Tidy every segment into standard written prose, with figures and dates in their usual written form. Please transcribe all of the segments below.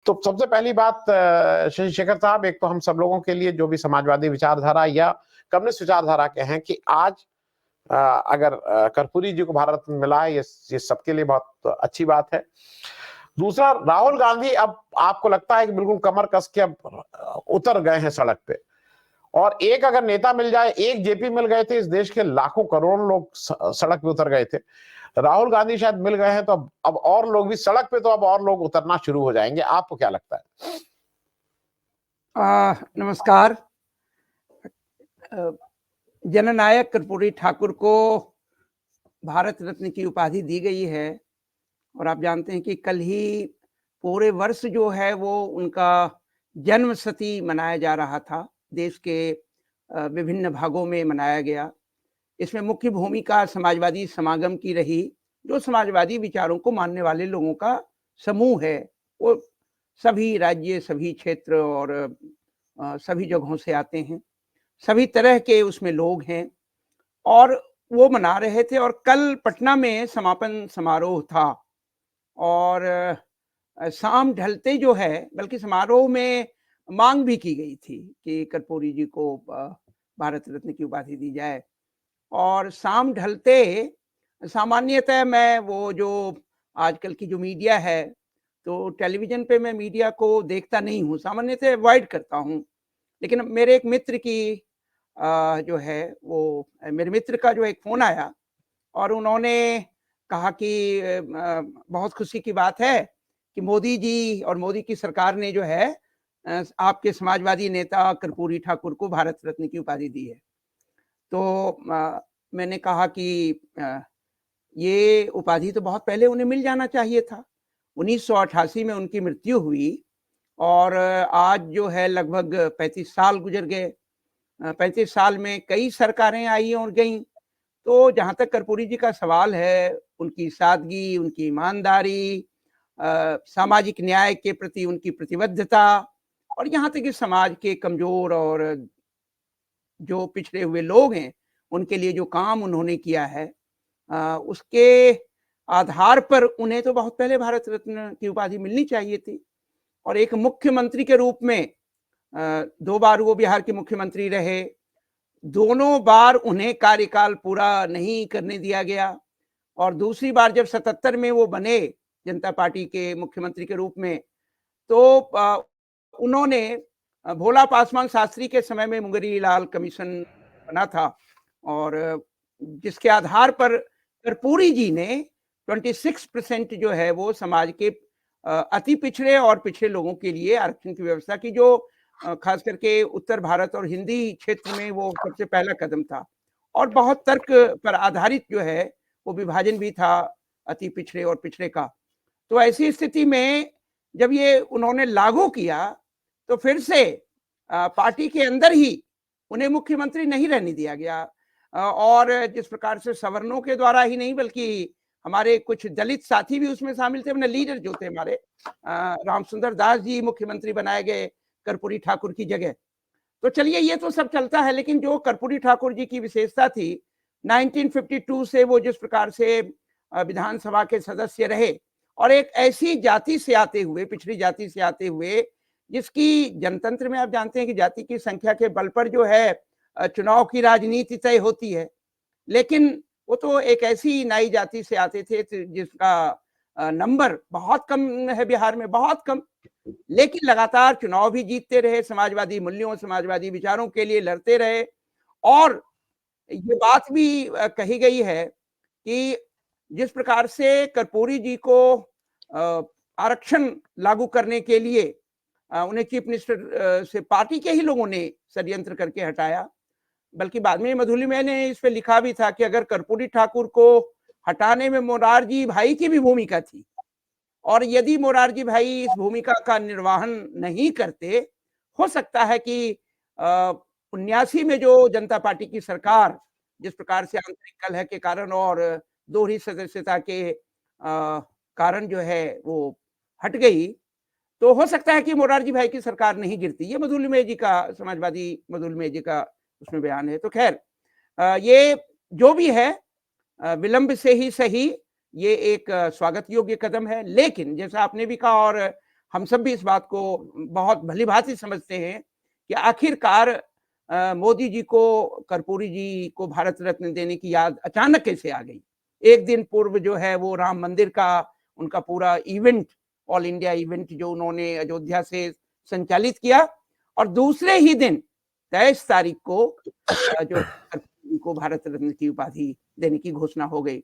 तो सबसे पहली बात शशि शेखर साहब, एक तो हम सब लोगों के लिए जो भी समाजवादी विचारधारा या कम्युनिस्ट विचारधारा के हैं कि आज अगर कर्पूरी जी को भारत में मिला है, ये सबके लिए बहुत अच्छी बात है। दूसरा, राहुल गांधी अब आपको लगता है कि बिल्कुल कमर कस के अब उतर गए हैं सड़क पे, और एक अगर नेता मिल जाए, एक जेपी मिल गए थे, इस देश के लाखों करोड़ों लोग सड़क पे उतर गए थे। राहुल गांधी शायद मिल गए हैं, तो अब और लोग भी सड़क पे, तो अब और लोग उतरना शुरू हो जाएंगे। आपको क्या लगता है? नमस्कार। जननायक कर्पूरी ठाकुर को भारत रत्न की उपाधि दी गई है, और आप जानते हैं कि कल ही पूरे वर्ष जो है वो उनका जन्म शती मनाया जा रहा था। देश के विभिन्न भागों में मनाया गया। इसमें मुख्य भूमिका समाजवादी समागम की रही, जो समाजवादी विचारों को मानने वाले लोगों का समूह है। वो सभी राज्य, सभी क्षेत्र और सभी जगहों से आते हैं, सभी तरह के उसमें लोग हैं, और वो मना रहे थे। और कल पटना में समापन समारोह था, और शाम ढलते जो है, बल्कि समारोह में मांग भी की गई थी कि कर्पूरी जी को भारत रत्न की उपाधि दी जाए। और शाम ढलते, सामान्यतः मैं वो जो आजकल की जो मीडिया है, तो टेलीविजन पे मैं मीडिया को देखता नहीं हूँ, सामान्यतः अवॉइड करता हूँ। लेकिन मेरे एक मित्र की जो है वो, मेरे मित्र का जो एक फ़ोन आया, और उन्होंने कहा कि बहुत खुशी की बात है कि मोदी जी और मोदी की सरकार ने जो है आपके समाजवादी नेता कर्पूरी ठाकुर को भारत रत्न की उपाधि दी है। तो मैंने कहा कि ये उपाधि तो बहुत पहले उन्हें मिल जाना चाहिए था। 1988 में उनकी मृत्यु हुई, और आज जो है लगभग 35 साल गुजर गए। 35 साल में कई सरकारें आई और गईं। तो जहाँ तक कर्पूरी जी का सवाल है, उनकी सादगी, उनकी ईमानदारी, सामाजिक न्याय के प्रति उनकी प्रतिबद्धता, और यहाँ तक कि समाज के कमजोर और जो पिछड़े हुए लोग हैं, उनके लिए जो काम उन्होंने किया है, उसके आधार पर उन्हें तो बहुत पहले भारत रत्न की उपाधि मिलनी चाहिए थी। और एक मुख्यमंत्री के रूप में 2 बार वो बिहार के मुख्यमंत्री रहे, दोनों बार उन्हें कार्यकाल पूरा नहीं करने दिया गया, और दूसरी बार जब 77 में वो बने जनता पार्टी के मुख्यमंत्री के रूप में, तो उन्होंने भोला पासवान शास्त्री के समय में मुंगेरी लाल कमीशन बना था, और जिसके आधार पर कर्पूरी जी ने 26% जो है वो समाज के अति पिछड़े और पिछड़े लोगों के लिए आरक्षण की व्यवस्था की, जो खास करके उत्तर भारत और हिंदी क्षेत्र में वो सबसे पहला कदम था। और बहुत तर्क पर आधारित जो है वो विभाजन भी था अति पिछड़े और पिछड़े का। तो ऐसी स्थिति में जब ये उन्होंने लागू किया, तो फिर से पार्टी के अंदर ही उन्हें मुख्यमंत्री नहीं रहने दिया गया। और जिस प्रकार से सवर्णों के द्वारा ही नहीं, बल्कि हमारे कुछ दलित साथी भी उसमें शामिल थे, अपने लीडर जो थे हमारे, रामसुंदर दास जी मुख्यमंत्री बनाए गए कर्पूरी ठाकुर की जगह। तो चलिए, ये तो सब चलता है, लेकिन जो कर्पूरी ठाकुर जी की विशेषता थी, 1952 से वो जिस प्रकार से विधानसभा के सदस्य रहे, और एक ऐसी जाति से आते हुए, पिछड़ी जाति से आते हुए, जिसकी जनतंत्र में आप जानते हैं कि जाति की संख्या के बल पर जो है चुनाव की राजनीति तय होती है। लेकिन वो तो एक ऐसी नाई जाति से आते थे जिसका नंबर बहुत कम है बिहार में, बहुत कम, लेकिन लगातार चुनाव भी जीतते रहे, समाजवादी मूल्यों, समाजवादी विचारों के लिए लड़ते रहे। और ये बात भी कही गई है कि जिस प्रकार से कर्पूरी जी को आरक्षण लागू करने के लिए उन्हें चीफ मिनिस्टर से पार्टी के ही लोगों ने षड्यंत्र करके हटाया, बल्कि बाद में मधुलिमा ने इस पे लिखा भी था कि अगर कर्पूरी ठाकुर को हटाने में मोरारजी भाई की भी भूमिका थी, और यदि मोरारजी भाई इस भूमिका का निर्वहन नहीं करते, हो सकता है कि 79 में जो जनता पार्टी की सरकार जिस प्रकार से आंतरिक कलह के कारण और दोहरी सदस्यता के कारण जो है वो हट गई, तो हो सकता है कि मोरारजी भाई की सरकार नहीं गिरती। ये मधुलिमा जी का, समाजवादी मधुलिमा जी का उसमें बयान है। तो खैर, ये जो भी है, विलंब से ही सही, ये एक स्वागत योग्य कदम है। लेकिन जैसा आपने भी कहा, और हम सब भी इस बात को बहुत भलीभांति समझते हैं कि आखिरकार मोदी जी को, कर्पूरी जी को भारत रत्न देने की याद अचानक कैसे आ गई। एक दिन पूर्व जो है वो राम मंदिर का उनका पूरा इवेंट, ऑल इंडिया इवेंट जो उन्होंने अयोध्या से संचालित किया, और दूसरे ही दिन 23 तारीख को जो कर्पूरी जी को भारत रत्न की उपाधि देने की घोषणा हो गई।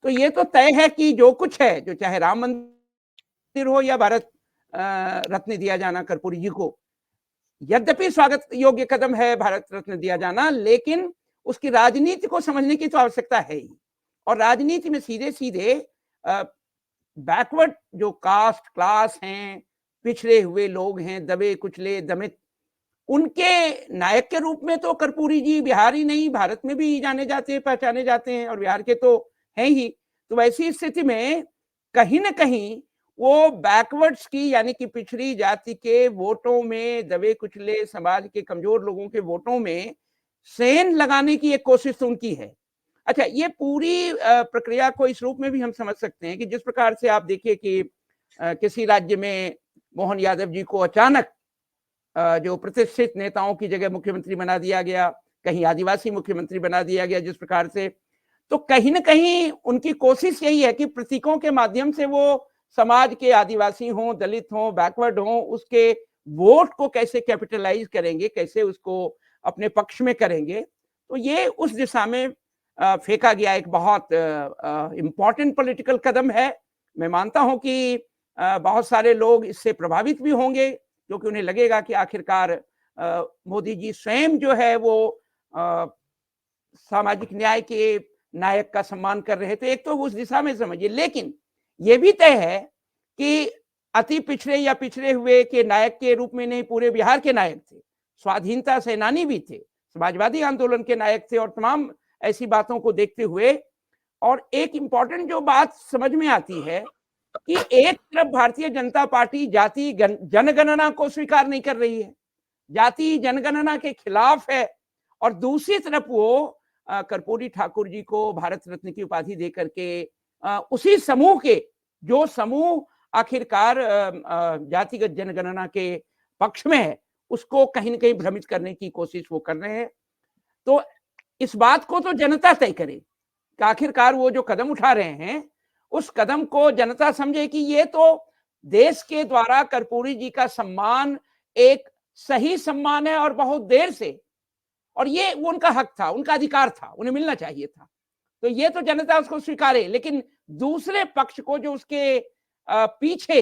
तो ये तो तय है कि जो कुछ है, जो चाहे राम मंदिर हो या भारत रत्न दिया जाना कर्पूरी जी को, यद्यपि स्वागत योग्य कदम है भारत रत्न दिया जाना, लेकिन उसकी राजनीति को समझने की तो आवश्यकता है ही। और राजनीति में सीधे सीधे बैकवर्ड जो कास्ट क्लास हैं, पिछड़े हुए लोग हैं, दबे कुचले दमित, उनके नायक के रूप में तो कर्पूरी जी बिहार ही नहीं भारत में भी जाने जाते हैं, पहचाने जाते हैं, और बिहार के तो हैं ही। तो वैसी स्थिति में कहीं ना कहीं वो बैकवर्ड्स की, यानी कि पिछड़ी जाति के वोटों में, दबे कुचले समाज के कमजोर लोगों के वोटों में सेंध लगाने की एक कोशिश तो उनकी है। अच्छा, ये पूरी प्रक्रिया को इस रूप में भी हम समझ सकते हैं कि जिस प्रकार से आप देखिए कि किसी राज्य में मोहन यादव जी को अचानक जो प्रतिष्ठित नेताओं की जगह मुख्यमंत्री बना दिया गया, कहीं आदिवासी मुख्यमंत्री बना दिया गया जिस प्रकार से, तो कहीं ना कहीं उनकी कोशिश यही है कि प्रतीकों के माध्यम से वो समाज के, आदिवासी हों, दलित हों, बैकवर्ड हों, उसके वोट को कैसे कैपिटलाइज करेंगे, कैसे उसको अपने पक्ष में करेंगे। तो ये उस दिशा में फेंका गया एक बहुत इंपॉर्टेंट पॉलिटिकल कदम है। मैं मानता हूं कि बहुत सारे लोग इससे प्रभावित भी होंगे, क्योंकि उन्हें लगेगा कि आखिरकार मोदी जी स्वयं जो है वो सामाजिक न्याय के नायक का सम्मान कर रहे थे। एक तो उस दिशा में समझिए, लेकिन ये भी तय है कि अति पिछड़े या पिछड़े हुए के नायक के रूप में नहीं, पूरे बिहार के नायक थे, स्वाधीनता सेनानी भी थे, समाजवादी आंदोलन के नायक थे, और तमाम ऐसी बातों को देखते हुए, और एक इंपॉर्टेंट जो बात समझ में आती है कि एक तरफ भारतीय जनता पार्टी जाति जनगणना को स्वीकार नहीं कर रही है, जाति जनगणना के खिलाफ है, और दूसरी तरफ वो कर्पूरी ठाकुर जी को भारत रत्न की उपाधि देकर के उसी समूह के, जो समूह आखिरकार जातिगत जनगणना के पक्ष में है, उसको कहीं ना कहीं भ्रमित करने की कोशिश वो कर रहे हैं। तो इस बात को तो जनता तय करे कि आखिरकार वो जो कदम उठा रहे हैं, उस कदम को जनता समझे कि ये तो देश के द्वारा कर्पूरी जी का सम्मान एक सही सम्मान है, और बहुत देर से, और ये वो उनका हक था, उनका अधिकार था, उन्हें मिलना चाहिए था। तो ये तो जनता उसको स्वीकारे, लेकिन दूसरे पक्ष को, जो उसके पीछे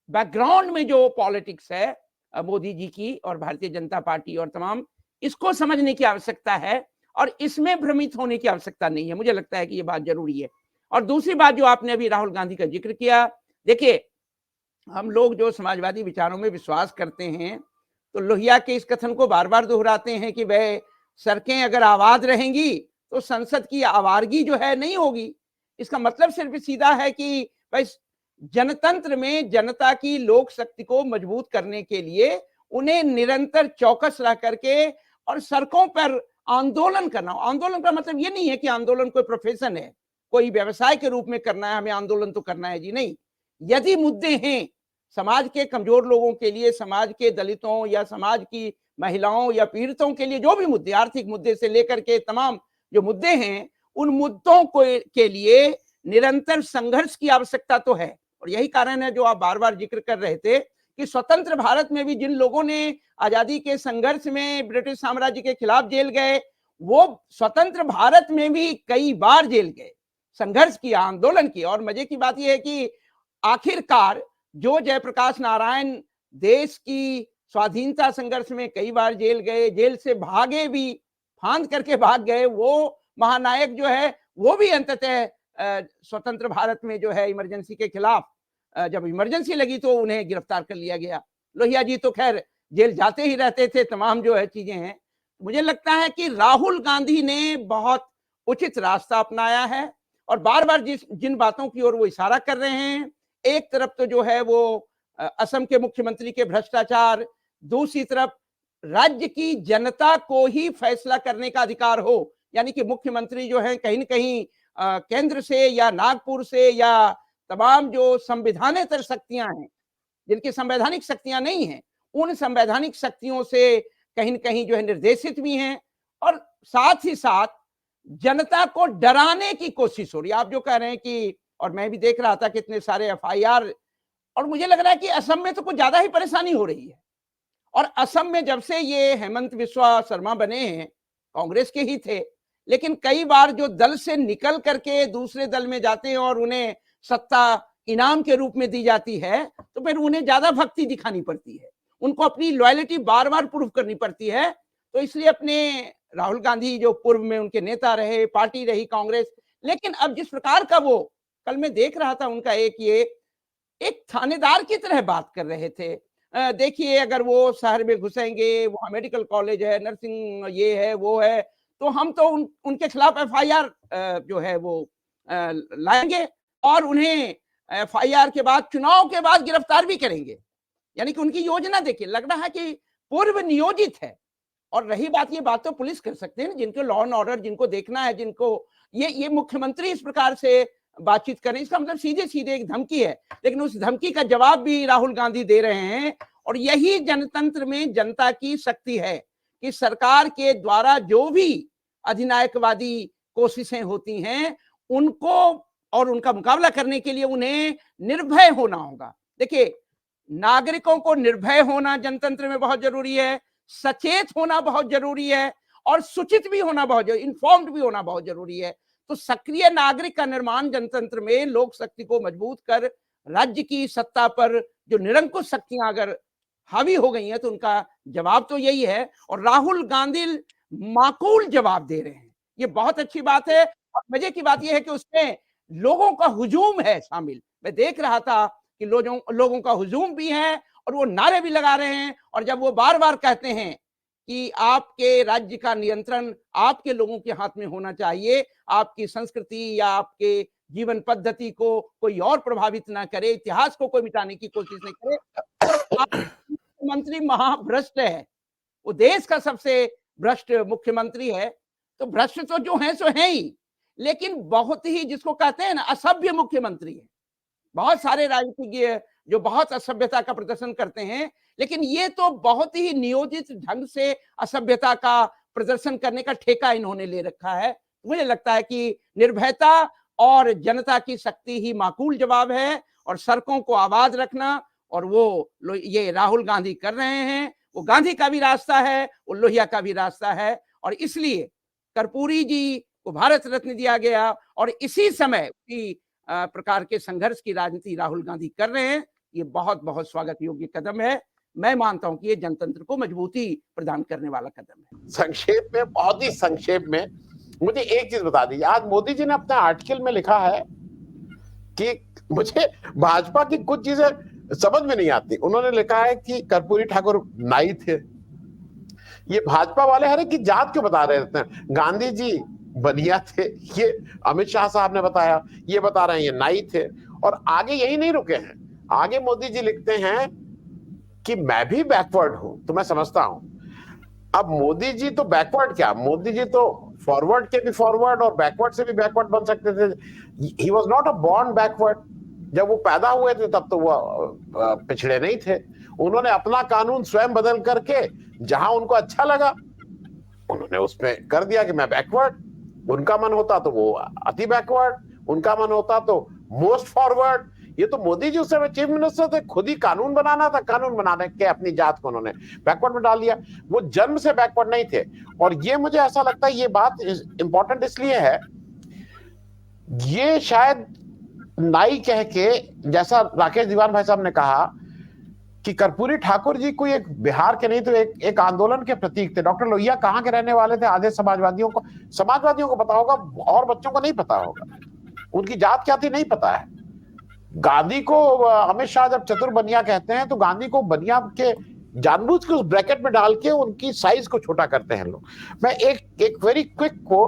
बैकग्राउंड में जो पॉलिटिक्स है मोदी जी की और भारतीय जनता पार्टी और तमाम, इसको समझने की आवश्यकता है, और इसमें भ्रमित होने की आवश्यकता नहीं है। मुझे लगता है कि ये बात जरूरी है। और दूसरी बात जो आपने अभी राहुल गांधी का जिक्र किया, देखिए हम लोग जो समाजवादी विचारों में विश्वास करते हैं, तो लोहिया के इस कथन को बार बार दोहराते हैं कि वह सड़कें अगर आबाद रहेंगी तो संसद की आवारगी जो है नहीं होगी। इसका मतलब सिर्फ सीधा है कि भाई जनतंत्र में जनता की लोक शक्ति को मजबूत करने के लिए उन्हें निरंतर चौकस रह करके और सड़कों पर आंदोलन करना। आंदोलन का मतलब ये नहीं है कि आंदोलन कोई प्रोफेशन है, कोई व्यवसाय के रूप में करना है, हमें आंदोलन तो करना है जी, नहीं। यदि मुद्दे हैं समाज के कमजोर लोगों के लिए, समाज के दलितों या समाज की महिलाओं या पीड़ितों के लिए, जो भी मुद्दे, आर्थिक मुद्दे से लेकर के तमाम जो मुद्दे हैं, उन मुद्दों को के लिए निरंतर संघर्ष की आवश्यकता तो है। और यही कारण है जो आप बार बार जिक्र कर रहे थे कि स्वतंत्र भारत में भी जिन लोगों ने आजादी के संघर्ष में ब्रिटिश साम्राज्य के खिलाफ जेल गए, वो स्वतंत्र भारत में भी कई बार जेल गए, संघर्ष किया, आंदोलन किया। और मजे की बात यह है कि आखिरकार जो जयप्रकाश नारायण देश की स्वाधीनता संघर्ष में कई बार जेल गए, जेल से भागे भी, फांद करके भाग गए, वो महानायक जो है वो भी अंततः स्वतंत्र भारत में जो है इमरजेंसी के खिलाफ, जब इमरजेंसी लगी तो उन्हें गिरफ्तार कर लिया गया। लोहिया जी तो खैर जेल जाते ही रहते थे, तमाम जो है चीजें हैं। मुझे लगता है कि राहुल गांधी ने बहुत उचित रास्ता अपनाया है, और बार बार जिन बातों की ओर वो इशारा कर रहे हैं, एक तरफ तो जो है वो असम के मुख्यमंत्री के भ्रष्टाचार, दूसरी तरफ राज्य की जनता को ही फैसला करने का अधिकार हो, यानी कि मुख्यमंत्री जो है कहीं न कहीं केंद्र से या नागपुर से या तमाम जो संविधानेतर शक्तियां हैं जिनकी संवैधानिक शक्तियां नहीं हैं, उन संवैधानिक शक्तियों से कहीं न कहीं जो है निर्देशित भी हैं, और साथ ही साथ जनता को डराने की कोशिश हो रही है। आप जो कह रहे हैं कि, और मैं भी देख रहा था कितने सारे एफआईआर, और मुझे लग रहा है कि असम में तो कुछ ज्यादा ही परेशानी हो रही है। और असम में जब से ये हेमंत बिस्वा शर्मा बने हैं, कांग्रेस के ही थे, लेकिन कई बार जो दल से निकल करके दूसरे दल में जाते हैं और उन्हें सत्ता इनाम के रूप में दी जाती है, तो फिर उन्हें ज्यादा भक्ति दिखानी पड़ती है, उनको अपनी लॉयल्टी बार बार प्रूव करनी पड़ती है। तो इसलिए अपने राहुल गांधी जो पूर्व में उनके नेता रहे, पार्टी रही कांग्रेस, लेकिन अब जिस प्रकार का वो, कल मैं देख रहा था उनका एक थानेदार की तरह बात कर रहे थे। देखिए, अगर वो शहर में घुसेंगे, वहां मेडिकल कॉलेज है, नर्सिंग ये है वो है, तो हम तो उनके खिलाफ एफआईआर जो है वो लाएंगे, और उन्हें एफआईआर के बाद, चुनाव के बाद गिरफ्तार भी करेंगे। यानी कि उनकी योजना देखिए, लग रहा है कि पूर्व नियोजित है। और रही बात, ये बात तो पुलिस कर सकते हैं, जिनको लॉ एंड ऑर्डर, जिनको देखना है, जिनको ये मुख्यमंत्री इस प्रकार से बातचीत करें, इसका मतलब सीधे सीधे एक धमकी है। लेकिन उस धमकी का जवाब भी राहुल गांधी दे रहे हैं, और यही जनतंत्र में जनता की शक्ति है कि सरकार के द्वारा जो भी अधिनायकवादी कोशिशें होती हैं, उनको और उनका मुकाबला करने के लिए उन्हें निर्भय होना होगा। देखिए, नागरिकों को निर्भय होना जनतंत्र में बहुत जरूरी है, सचेत होना बहुत जरूरी है, और सूचित भी होना बहुत जरूरी, इन्फॉर्म्ड भी होना बहुत जरूरी है। तो सक्रिय नागरिक का निर्माण जनतंत्र में लोक शक्ति को मजबूत कर राज्य की सत्ता पर जो निरंकुश शक्तियां अगर हावी हो गई हैं, तो उनका जवाब तो यही है। और राहुल गांधी माकूल जवाब दे रहे हैं, ये बहुत अच्छी बात है। और मजे की बात यह है कि उसमें लोगों का हुजूम है शामिल। मैं देख रहा था कि लोगों का हुजूम भी है, और वो नारे भी लगा रहे हैं। और जब वो बार बार कहते हैं कि आपके राज्य का नियंत्रण आपके लोगों के हाथ में होना चाहिए, आपकी संस्कृति या आपके जीवन पद्धति को कोई और प्रभावित ना करे, इतिहास को कोई मिटाने की कोशिश नहीं करे, मुख्यमंत्री महाभ्रष्ट है, वो देश का सबसे भ्रष्ट मुख्यमंत्री है। तो भ्रष्ट तो जो है सो है ही, लेकिन बहुत ही, जिसको कहते हैं ना, असभ्य मुख्यमंत्री है। बहुत सारे राजनीतिज्ञ जो बहुत असभ्यता का प्रदर्शन करते हैं, लेकिन ये तो बहुत ही नियोजित ढंग से असभ्यता का प्रदर्शन करने का ठेका इन्होंने ले रखा है। मुझे लगता है कि निर्भयता और जनता की शक्ति ही माकूल जवाब है, और सड़कों को आबाद रखना, और वो ये राहुल गांधी कर रहे हैं। वो गांधी का भी रास्ता है, वो लोहिया का भी रास्ता है, और इसलिए कर्पूरी जी को भारत रत्न दिया गया, और इसी समय की प्रकार के संघर्ष की राजनीति राहुल गांधी कर रहे हैं। ये बहुत बहुत स्वागत योग्य कदम है। मैं मानता हूं कि ये जनतंत्र को मजबूती प्रदान करने वाला कदम है। संक्षेप में, बहुत ही संक्षेप में मुझे एक चीज बता दीजिए। आज मोदी जी ने अपने आर्टिकल में लिखा है कि मुझे भाजपा की कुछ चीजें समझ में नहीं आती। उन्होंने लिखा है कि कर्पूरी ठाकुर नाई थे। ये भाजपा वाले हर एक की जात क्यों बता रहे थे? गांधी जी बनिया थे, ये अमित शाह साहब ने बताया, ये बता रहे हैं ये नाई थे। और आगे यही नहीं रुके हैं, आगे मोदी जी लिखते हैं कि मैं भी बैकवर्ड हूं। तो मैं समझता हूं, अब मोदी जी तो बैकवर्ड क्या, मोदी जी तो फॉरवर्ड के भी फॉरवर्ड और बैकवर्ड से भी बैकवर्ड बन सकते थे। He was not a born backward. जब वो पैदा हुए थे तब तो वो पिछड़े नहीं थे। उन्होंने अपना कानून स्वयं बदल करके जहां उनको अच्छा लगा उन्होंने उसमें कर दिया कि मैं बैकवर्ड। उनका मन होता तो वो अति बैकवर्ड, उनका मन होता तो मोस्ट फॉरवर्ड। ये तो मोदी जी उस समय चीफ मिनिस्टर थे, खुद ही कानून बनाना था, कानून बनाने के अपनी जात को उन्होंने बैकवर्ड में डाल दिया। वो जन्म से बैकवर्ड नहीं थे। और ये मुझे ऐसा लगता है ये बात इंपॉर्टेंट इसलिए है, ये शायद नाई कह के, जैसा राकेश दीवान भाई साहब ने कहा कि कर्पूरी ठाकुर जी कोई एक बिहार के नहीं तो एक आंदोलन के प्रतीक थे। डॉक्टर लोहिया कहाँ के रहने वाले थे? आधे समाजवादियों को पता होगा, और बच्चों को नहीं पता होगा। उनकी जात क्या थी नहीं पता है। गांधी को अमित शाह जब चतुर बनिया कहते हैं, तो गांधी को बनिया के जानबूझ के उस ब्रैकेट में डाल के उनकी साइज को छोटा करते हैं लोग। मैं एक वेरी क्विक को,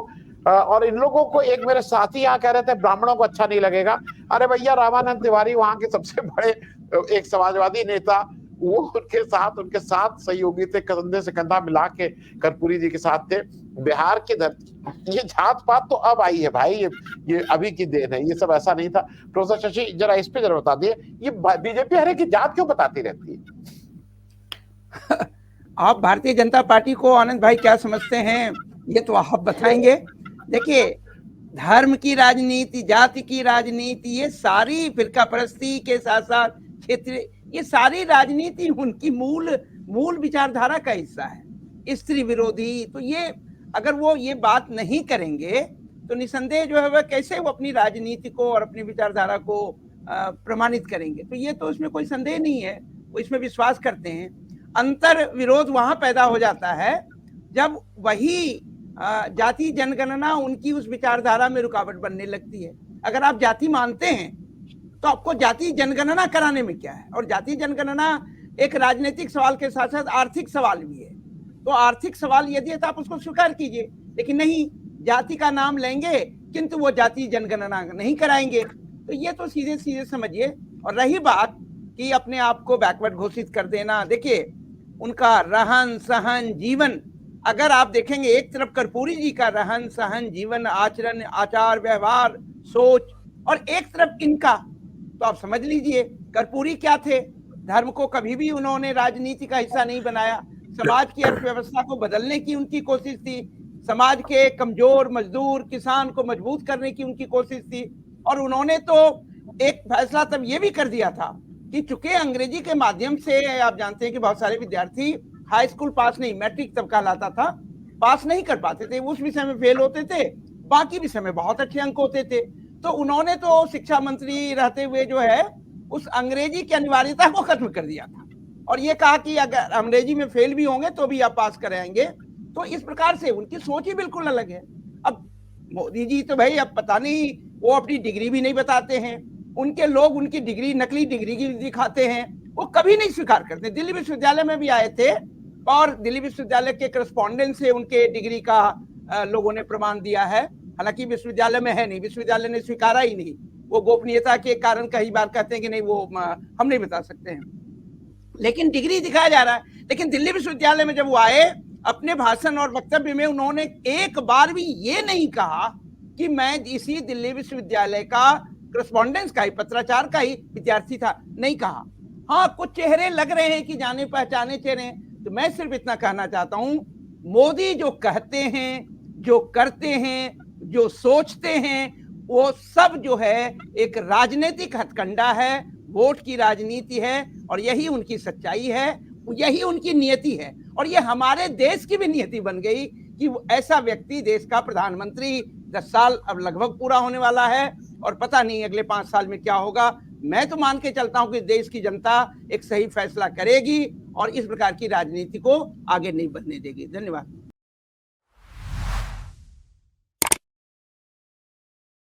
और इन लोगों को, एक मेरे साथी यहाँ कह रहे थे ब्राह्मणों को अच्छा नहीं लगेगा। अरे भैया, रामानंद तिवारी वहां के सबसे बड़े एक समाजवादी नेता, वो उनके साथ सहयोगी थे, कंधे से कंधा मिला के कर्पूरी जी के साथ थे। बिहार की धरती, ये जात पात तो अब आई है भाई, ये अभी की देन है, ये सब ऐसा नहीं था। प्रोफेसर शशि जरा इस पे जरा बता दिए, ये बीजेपी हर एक की जात क्यों बताती रहती है? आप भारतीय जनता पार्टी को आनंद भाई क्या समझते हैं, ये तो आप बताएंगे। देखिए, धर्म की राजनीति, जाति की राजनीति, ये सारी फिरका परस्ती के साथ साथ क्षेत्रीय, ये सारी राजनीति उनकी मूल विचारधारा का हिस्सा है। स्त्री विरोधी, तो ये अगर वो ये बात नहीं करेंगे तो निसंदेह जो है वह कैसे वो अपनी राजनीति को और अपनी विचारधारा को प्रमाणित करेंगे। तो ये तो इसमें कोई संदेह नहीं है, वो इसमें विश्वास करते हैं। अंतर विरोध वहां पैदा हो जाता है जब वही जाति जनगणना उनकी उस विचारधारा में रुकावट बनने लगती है। अगर आप जाति मानते हैं तो आपको जाति जनगणना कराने में क्या है? और जाति जनगणना एक राजनीतिक सवाल के साथ साथ आर्थिक सवाल भी है। तो आर्थिक सवाल यदि है तो आप उसको स्वीकार कीजिए, लेकिन नहीं, जाति का नाम लेंगे किंतु वो जाति जनगणना नहीं कराएंगे। तो ये तो सीधे सीधे समझिए। और रही बात कि अपने आप को बैकवर्ड घोषित कर देना, देखिए उनका रहन सहन जीवन, अगर आप देखेंगे एक तरफ कर्पूरी जी का रहन सहन जीवन आचरण आचार व्यवहार सोच, और एक तरफ इनका, तो आप समझ लीजिए कर्पूरी क्या थे। धर्म को कभी भी उन्होंने राजनीति का हिस्सा नहीं बनाया, समाज की अर्थव्यवस्था को बदलने की उनकी कोशिश थी, समाज के कमजोर मजदूर किसान को मजबूत करने की उनकी कोशिश थी। और उन्होंने तो एक फैसला तब ये भी कर दिया था कि चूंकि अंग्रेजी के माध्यम से आप जानते हैं कि बहुत सारे विद्यार्थी हाई स्कूल पास नहीं, मैट्रिक तब कहलाता था, पास नहीं कर पाते थे, उस विषय में फेल होते थे, बाकी विषय में बहुत अच्छे अंक होते थे। तो उन्होंने तो शिक्षा मंत्री रहते हुए जो है उस अंग्रेजी की अनिवार्यता को खत्म कर दिया था और ये कहा कि अगर अंग्रेजी में फेल भी होंगे तो भी आप पास कराएंगे। तो इस प्रकार से उनकी सोच ही बिल्कुल अलग है। अब मोदी जी तो भाई अब पता नहीं, वो अपनी डिग्री भी नहीं बताते हैं, उनके लोग उनकी डिग्री नकली डिग्री की दिखाते हैं, वो कभी नहीं स्वीकार करते। दिल्ली विश्वविद्यालय में भी आए थे और दिल्ली विश्वविद्यालय के करस्पॉन्डेंट से उनके डिग्री का लोगों ने प्रमाण दिया है, हालांकि विश्वविद्यालय में है नहीं, विश्वविद्यालय ने स्वीकारा ही नहीं। वो गोपनीयता के कारण कई बार कहते हैं कि नहीं, वो हम नहीं बता सकते हैं, लेकिन डिग्री दिखाया जा रहा है। लेकिन दिल्ली विश्वविद्यालय में जब वो आए, अपने भाषण और वक्तव्य में उन्होंने एक बार भी ये नहीं कहा कि मैं इसी दिल्ली विश्वविद्यालय का करस्पॉन्डेंस का ही, पत्राचार का ही विद्यार्थी था, नहीं कहा। हाँ, कुछ चेहरे लग रहे हैं कि जाने पहचाने चेहरे, तो मैं सिर्फ इतना कहना चाहता हूं, मोदी जो कहते हैं, जो करते हैं, जो सोचते हैं, वो सब जो है एक राजनीतिक हथकंडा है, वोट की राजनीति है, और यही उनकी सच्चाई है, यही उनकी नियति है। और ये हमारे देश की भी नियति बन गई कि ऐसा व्यक्ति देश का प्रधानमंत्री, 10 साल अब लगभग पूरा होने वाला है और पता नहीं अगले 5 साल में क्या होगा। मैं तो मान के चलता हूं कि देश की जनता एक सही फैसला करेगी और इस प्रकार की राजनीति को आगे नहीं बढ़ने देगी। धन्यवाद।